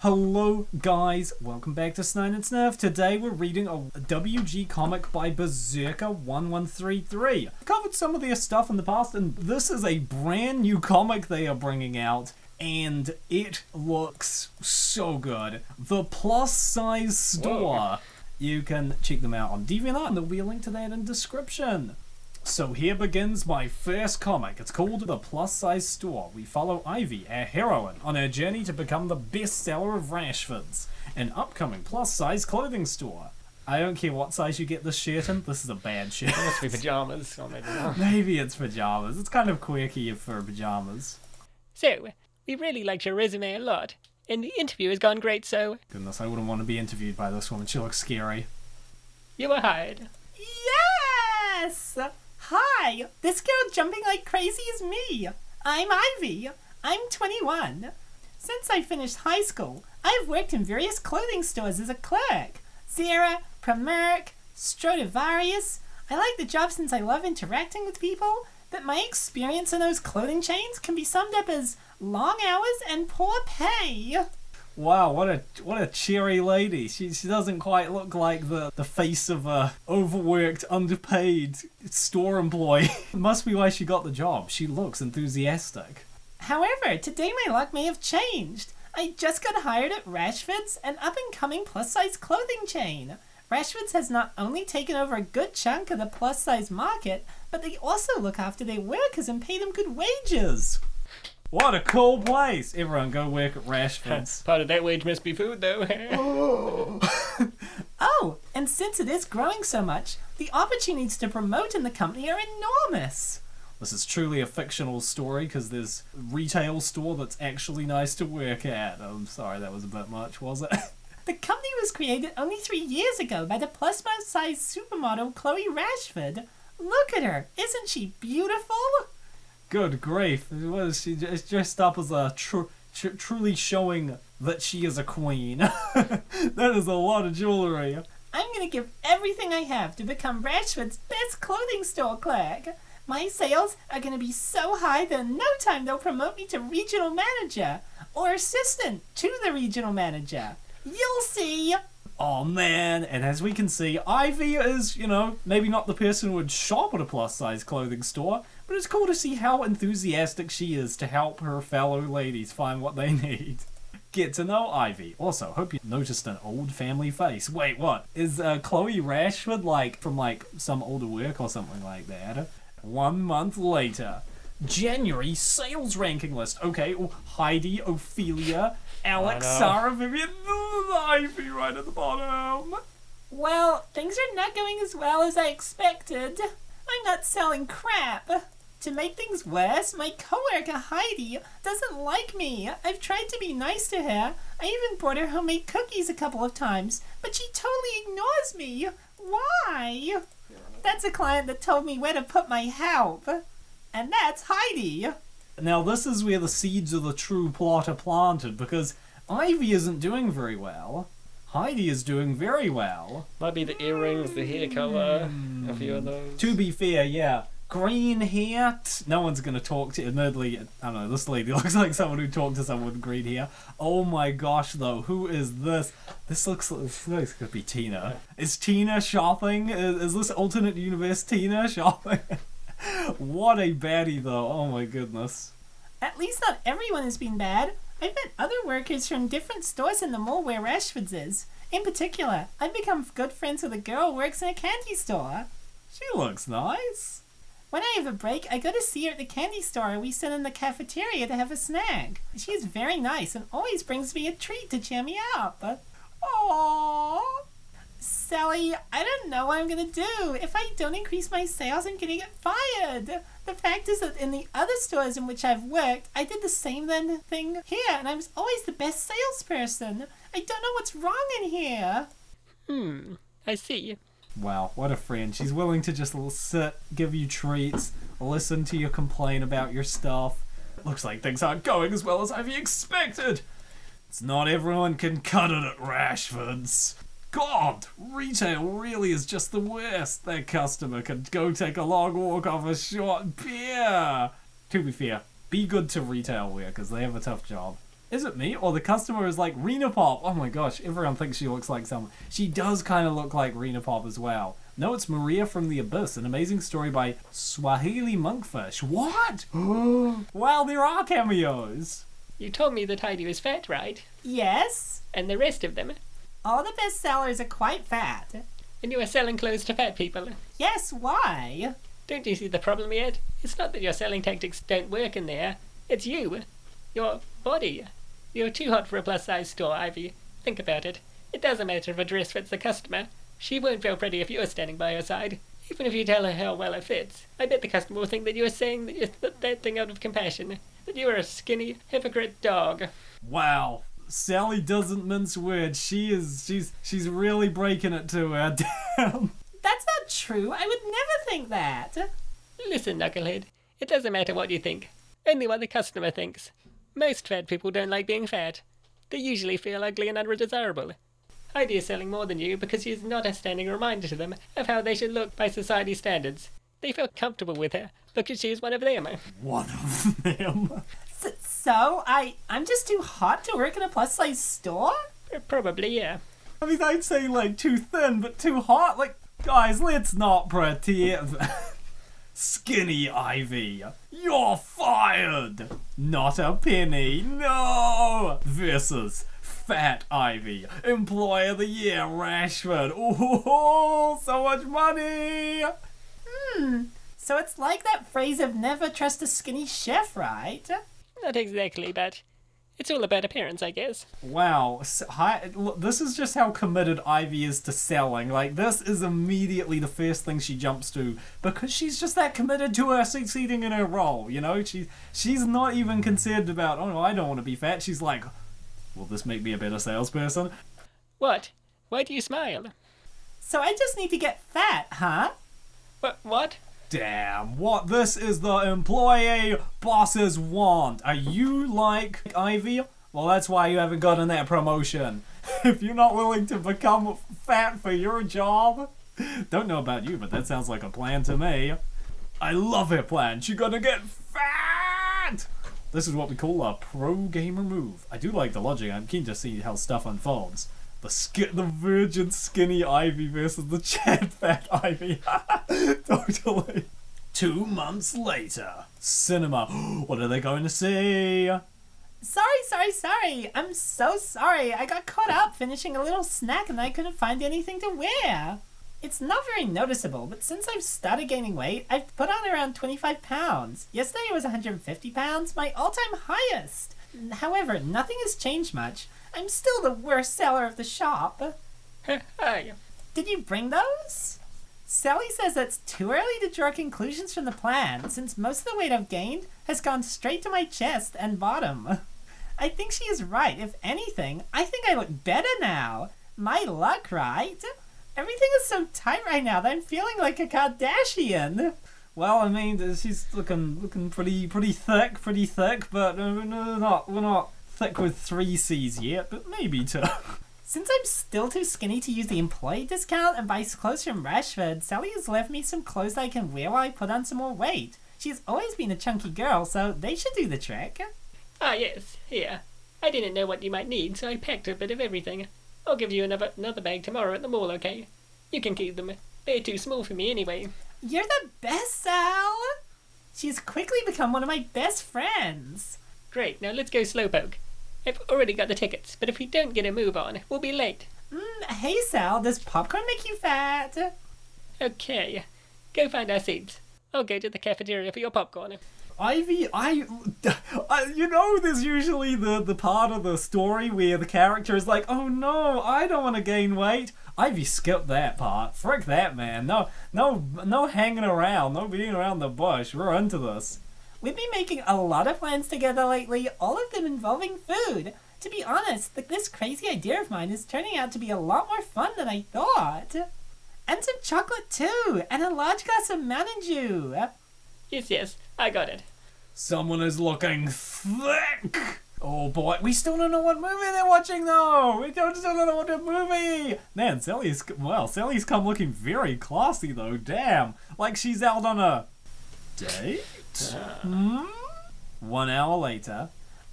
Hello guys, welcome back to Snide and Snurf. Today we're reading a WG comic by Berserker 1133. I covered some of their stuff in the past and this is a brand new comic they are bringing out and it looks so good. The Plus Size Store. Whoa. You can check them out on DeviantArt and there'll be a link to that in the description. So here begins my first comic. It's called The Plus Size Store. We follow Ivy, our heroine, on her journey to become the best seller of Rashford's, an upcoming plus size clothing store. I don't care what size you get this shirt in, this is a bad shirt. It must be pajamas, or maybe not. Maybe it's pajamas. It's kind of quirky for pajamas. So, we really liked your resume a lot, and the interview has gone great, so... Goodness, I wouldn't want to be interviewed by this woman. She looks scary. You were hired. Yes! Hi! This girl jumping like crazy is me! I'm Ivy. I'm 21. Since I finished high school, I've worked in various clothing stores as a clerk. Zara, Primark, Stradivarius. I like the job since I love interacting with people, but my experience in those clothing chains can be summed up as long hours and poor pay. Wow, what a cheery lady. She doesn't quite look like the face of a overworked, underpaid store employee. Must be why she got the job. She looks enthusiastic. However, today my luck may have changed. I just got hired at Rashford's, an up-and-coming plus-size clothing chain. Rashford's has not only taken over a good chunk of the plus-size market, but they also look after their workers and pay them good wages. What a cool place! Everyone go work at Rashford's. Part of that wage must be food, though. Oh, and since it is growing so much, the opportunities to promote in the company are enormous. This is truly a fictional story because there's a retail store that's actually nice to work at. I'm sorry, that was a bit much, was it? The company was created only 3 years ago by the plus-size supermodel Chloe Rashford. Look at her! Isn't she beautiful? Good grief. What is she dressed up as a truly showing that she is a queen. That is a lot of jewelry. I'm gonna give everything I have to become Rashford's best clothing store clerk. My sales are gonna be so high that in no time they'll promote me to regional manager or assistant to the regional manager. You'll see. Oh man, and as we can see, Ivy is, maybe not the person who would shop at a plus-size clothing store, but it's cool to see how enthusiastic she is to help her fellow ladies find what they need. Get to know Ivy. Also, hope you noticed an old family face. Wait, what? Is Chloe Rashford from some older work or something like that? 1 month later. January sales ranking list. Okay, Heidi, Ophelia, Alex, Sarah, Vivian, Ivy right at the bottom. Well, things are not going as well as I expected. I'm not selling crap. To make things worse, my coworker Heidi doesn't like me. I've tried to be nice to her. I even brought her homemade cookies a couple of times, but she totally ignores me. Why? That's a client that told me where to put my help. And that's Heidi. Now this is where the seeds of the true plot are planted, because Ivy isn't doing very well. Heidi is doing very well. Might be the earrings, the hair colour, a few of those. To be fair, yeah. Green hair, no one's gonna talk to, admittedly, I don't know, this lady looks like someone who talked to someone with green hair. Oh my gosh though, who is this? This looks like could be Tina. Is Tina shopping? Is this alternate universe Tina shopping? What a baddie though, oh my goodness. At least not everyone has been bad. I've met other workers from different stores in the mall where Rashford's is. In particular, I've become good friends with a girl who works in a candy store. She looks nice. When I have a break, I go to see her at the candy store and we sit in the cafeteria to have a snack. She is very nice and always brings me a treat to cheer me up. Aww. Sally, I don't know what I'm gonna do. If I don't increase my sales, I'm gonna get fired. The fact is that in the other stores in which I've worked, I did the same thing here, and I was always the best salesperson. I don't know what's wrong in here. I see. Wow, what a friend. She's willing to just sit, give you treats, listen to you complain about your stuff. Looks like things aren't going as well as I've expected. It's not everyone can cut it at Rashford's. God, retail really is just the worst. That customer can go take a long walk off a short pier. To be fair, be good to retail workers. They have a tough job. Is it me? Or the customer is like Rena Pop? Oh my gosh, everyone thinks she looks like someone. She does kind of look like Rena Pop as well. No, it's Maria from the Abyss, an amazing story by Swahili Monkfish. What? Wow, there are cameos. You told me that Heidi was fat, right? Yes? And the rest of them? All the best sellers are quite fat. And you are selling clothes to fat people? Yes, why? Don't you see the problem yet? It's not that your selling tactics don't work in there. It's you. Your body. You're too hot for a plus-size store, Ivy. Think about it. It doesn't matter if a dress fits the customer. She won't feel pretty if you're standing by her side. Even if you tell her how well it fits. I bet the customer will think that you are saying that you put that thing out of compassion. That you are a skinny, hypocrite dog. Wow. Sally doesn't mince words. She's really breaking it to her. Damn. That's not true. I would never think that. Listen, knucklehead. It doesn't matter what you think. Only what the customer thinks. Most fat people don't like being fat. They usually feel ugly and undesirable. Heidi is selling more than you because she is not a standing reminder to them of how they should look by society standards. They feel comfortable with her because she is one of them. One of them? So, I'm just too hot to work in a plus-size store? Probably, yeah. I mean, I'd say, like, too thin, but too hot? Like, guys, let's not pretend. Skinny Ivy, you're fired! Not a penny, no! Versus Fat Ivy, Employee of the Year, Rashford. Oh, so much money! So it's like that phrase of never trust a skinny chef, right? Not exactly, but it's all about appearance, I guess. Wow, look, this is just how committed Ivy is to selling. Like, this is immediately the first thing she jumps to because she's just that committed to her succeeding in her role, you know? She's not even concerned about, oh no, I don't want to be fat. She's like, will this make me a better salesperson? What? Why do you smile? So I just need to get fat, huh? What? Damn, what? This is the employee bosses want. Are you like Ivy? Well, that's why you haven't gotten that promotion. If you're not willing to become fat for your job. Don't know about you, but that sounds like a plan to me. I love her plan. She's gonna get fat! This is what we call a pro gamer move. I do like the logic. I'm keen to see how stuff unfolds. The virgin skinny Ivy versus the Chad fat Ivy. Totally. 2 months later. Cinema. What are they going to see? Sorry. I'm so sorry. I got caught up finishing a little snack and I couldn't find anything to wear. It's not very noticeable, but since I've started gaining weight, I've put on around 25 pounds. Yesterday it was 150 pounds, my all-time highest. However, nothing has changed much. I'm still the worst seller of the shop. Hi. Did you bring those? Sally says it's too early to draw conclusions from the plan, since most of the weight I've gained has gone straight to my chest and bottom. I think she is right. If anything, I think I look better now. My luck, right? Everything is so tight right now that I'm feeling like a Kardashian. Well, I mean, she's looking pretty thick, but we're not thick with 3 C's yet, but maybe 2. Since I'm still too skinny to use the employee discount and buy clothes from Rashford, Sally has left me some clothes that I can wear while I put on some more weight. She's always been a chunky girl, so they should do the trick. Ah, yes. Here. I didn't know what you might need, so I packed a bit of everything. I'll give you another bag tomorrow at the mall, okay? You can keep them. They're too small for me anyway. You're the best, Sal! She's quickly become one of my best friends. Great, now let's go slowpoke. I've already got the tickets, but if we don't get a move on, we'll be late. Hey Sal, does popcorn make you fat? Okay, go find our seats. I'll go to the cafeteria for your popcorn. Ivy, you know, there's usually the part of the story where the character is like, oh no, I don't want to gain weight. Ivy skipped that part. Frick that, man. No hanging around. No beating around the bush. We're into this. We've been making a lot of plans together lately, all of them involving food. To be honest, this crazy idea of mine is turning out to be a lot more fun than I thought. And some chocolate too, and a large glass of Mountain Dew. Yes, I got it. Someone is looking thick. Oh boy, we still don't know what movie they're watching though. We still don't know what movie. Man, Sally's come looking very classy though. Damn, like she's out on a date. 1 hour later,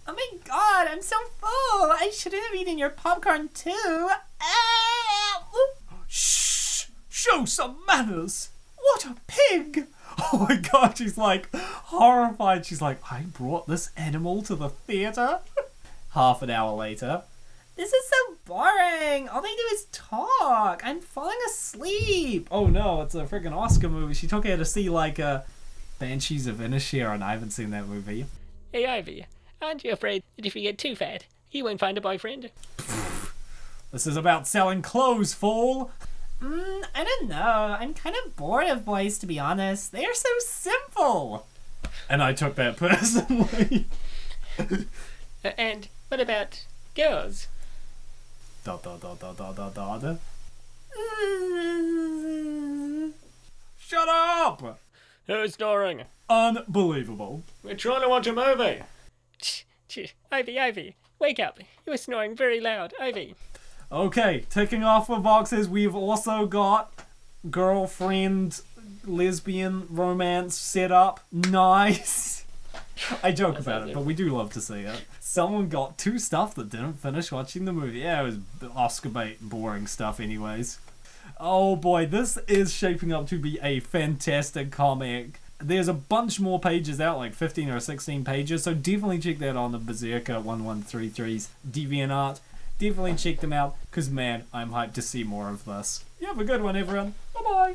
Oh my god, I'm so full. I shouldn't have eaten your popcorn too. Ah! Oop. Shh! Show some manners! What a pig! Oh my god, she's like horrified. She's like, I brought this animal to the theatre? Half an hour later. This is so boring. All they do is talk. I'm falling asleep. Oh no, it's a freaking Oscar movie. She took her to see like Banshees of Inisherin. I haven't seen that movie. Hey, Ivy, aren't you afraid that if you get too fat, you won't find a boyfriend? This is about selling clothes, fool! I don't know. I'm kind of bored of boys, to be honest. They are so simple. And I took that personally. And what about girls? Da da da da da da da da. Shut up! Who's snoring? Unbelievable. We're trying to watch a movie. Ivy, wake up. You were snoring very loud. Ivy. Okay, ticking off the boxes, we've also got girlfriend lesbian romance set up. Nice. I joke about it, but we do love to see it. Someone got 2 stuff that didn't finish watching the movie. Yeah, it was Oscar bait, boring stuff anyways. Oh boy, this is shaping up to be a fantastic comic. There's a bunch more pages out, like 15 or 16 pages, so definitely check that on the Berserker 1133's DeviantArt. Definitely check them out, because man, I'm hyped to see more of this. You have a good one, everyone. Bye-bye.